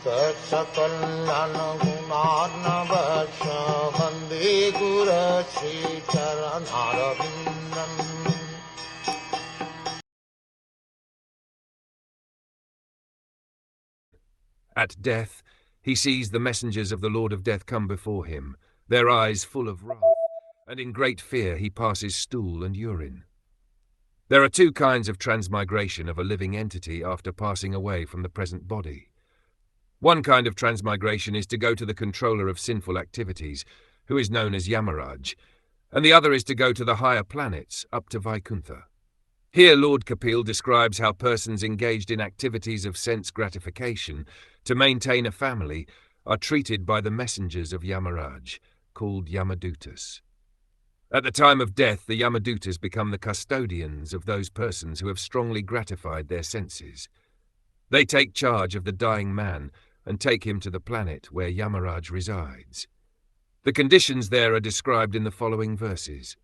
Saksakalyan gunarnavasya Vande Guru Sri Charanarabindam. At death, he sees the messengers of the Lord of Death come before him, their eyes full of wrath, and in great fear he passes stool and urine. There are two kinds of transmigration of a living entity after passing away from the present body. One kind of transmigration is to go to the controller of sinful activities, who is known as Yamaraj, and the other is to go to the higher planets, up to Vaikuntha. Here Lord Kapil describes how persons engaged in activities of sense gratification to maintain a family are treated by the messengers of Yamaraj, called Yamadutas. At the time of death, the Yamadutas become the custodians of those persons who have strongly gratified their senses. They take charge of the dying man and take him to the planet where Yamaraj resides. The conditions there are described in the following verses.